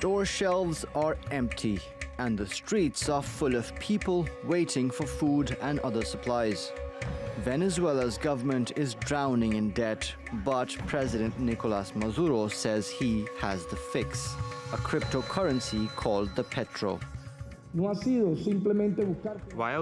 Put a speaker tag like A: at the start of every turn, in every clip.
A: Store shelves are empty, and the streets are full of people waiting for food and other supplies. Venezuela's government is drowning in debt, but President Nicolas Maduro says he has the fix, a cryptocurrency called the petro.
B: While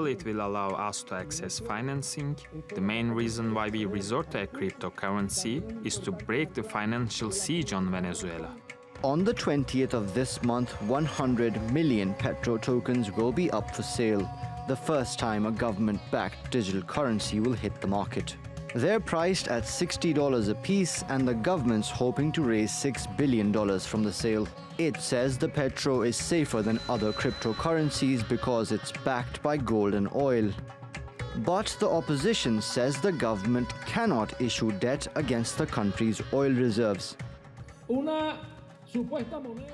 B: it will allow us to access financing, the main reason why we resort to a cryptocurrency is to break the financial siege on Venezuela.
A: On the 20th of this month, 100 million petro tokens will be up for sale, the first time a government-backed digital currency will hit the market. They're priced at $60 a piece, and the government's hoping to raise $6 billion from the sale. It says the petro is safer than other cryptocurrencies because it's backed by gold and oil. But the opposition says the government cannot issue debt against the country's oil reserves.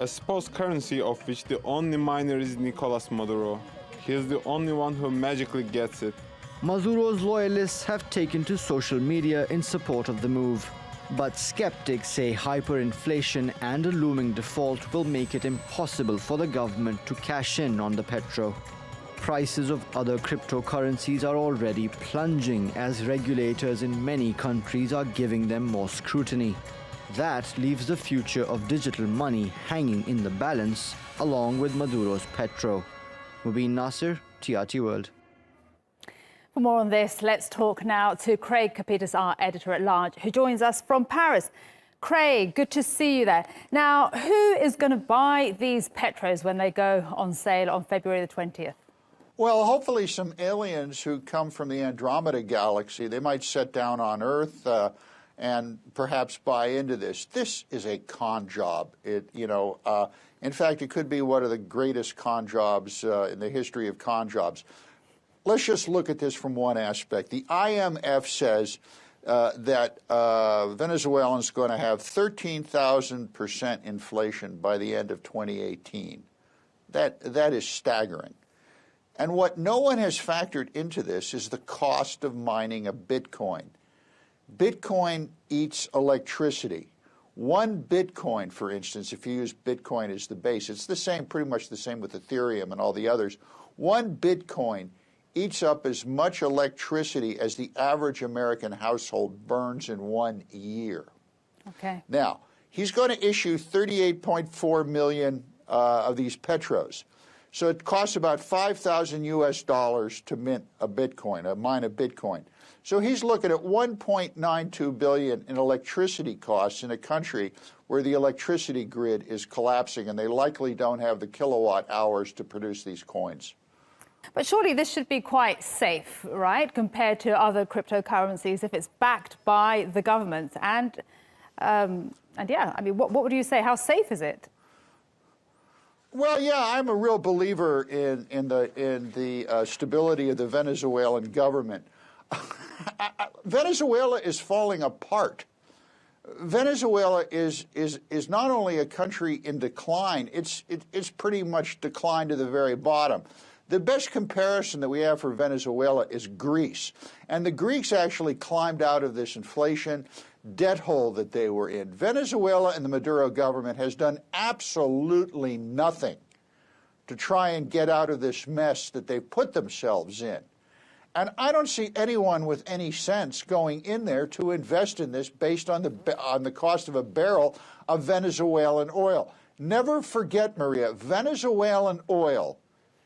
C: A supposed currency of which the only miner is Nicolas Maduro. He is the only one who magically gets it.
A: Maduro's loyalists have taken to social media in support of the move. But skeptics say hyperinflation and a looming default will make it impossible for the government to cash in on the petro. Prices of other cryptocurrencies are already plunging as regulators in many countries are giving them more scrutiny. That leaves the future of digital money hanging in the balance, along with Maduro's petro. Mubin Nasser, TRT World.
D: For more on this, let's talk now to Craig Kapitas, our editor-at-large, who joins us from Paris. Craig, good to see you there. Now, who is going to buy these petros when they go on sale on February the 20th?
E: Well, hopefully some aliens who come from the Andromeda galaxy. They might set down on Earth and perhaps buy into this. This is a con job. In fact, it could be one of the greatest con jobs in the history of con jobs. Let's just look at this from one aspect. The IMF says that Venezuelans are going to have 13,000% inflation by the end of 2018. That is staggering. And what no one has factored into this is the cost of mining a Bitcoin. Bitcoin eats electricity. One Bitcoin, for instance, if you use Bitcoin as the base, it's the same, pretty much the same with Ethereum and all the others. One Bitcoin eats up as much electricity as the average American household burns in 1 year.
D: Okay.
E: Now, he's going to issue 38.4 million of these petros. So it costs about $5,000 to mint a Bitcoin, mine a Bitcoin. So he's looking at $1.92 billion in electricity costs in a country where the electricity grid is collapsing and they likely don't have the kilowatt hours to produce these coins.
D: But surely this should be quite safe, right, compared to other cryptocurrencies if it's backed by the government. And yeah, I mean, what would you say? How safe is it?
E: Well, yeah, I'm a real believer in the stability of the Venezuelan government. Venezuela is falling apart. Venezuela is not only a country in decline, it's pretty much declined to the very bottom. The best comparison that we have for Venezuela is Greece. And the Greeks actually climbed out of this inflation debt hole that they were in. Venezuela and the Maduro government has done absolutely nothing to try and get out of this mess that they've put themselves in. And I don't see anyone with any sense going in there to invest in this based on the cost of a barrel of Venezuelan oil. Never forget, Maria, Venezuelan oil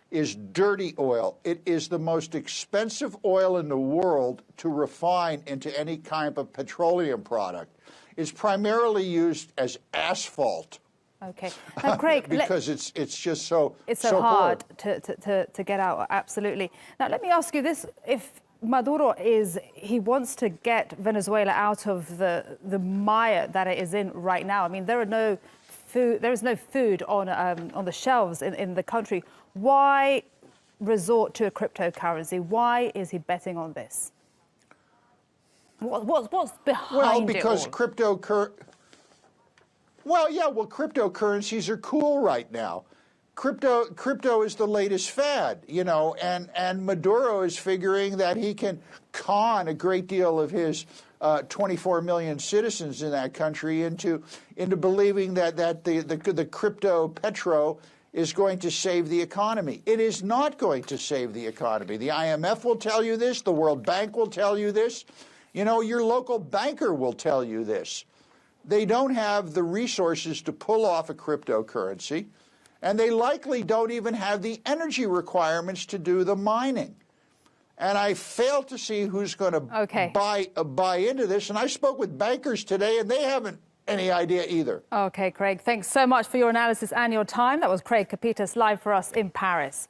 E: is dirty oil. It is the most expensive oil in the world to refine into any kind of petroleum product. It's primarily used as asphalt.
D: Okay. Now, Craig,
E: because it's just so
D: hard to get out, absolutely. Now, let me ask you this. If Maduro he wants to get Venezuela out of the mire that it is in right now. I mean, there is no food on the shelves in the country. Why resort to a cryptocurrency? Why is he betting on this? What's behind
E: Well, because
D: it all?
E: Cryptocurrencies are cool right now. Crypto is the latest fad, and Maduro is figuring that he can con a great deal of his 24 million citizens in that country into believing that the crypto petro is going to save the economy. It is not going to save the economy. The IMF will tell you this. The World Bank will tell you this. You know, your local banker will tell you this. They don't have the resources to pull off a cryptocurrency, and they likely don't even have the energy requirements to do the mining. And I fail to see who's going to buy into this. And I spoke with bankers today, and they haven't any idea either.
D: Okay, Craig, thanks so much for your analysis and your time. That was Craig Kapitas live for us in Paris.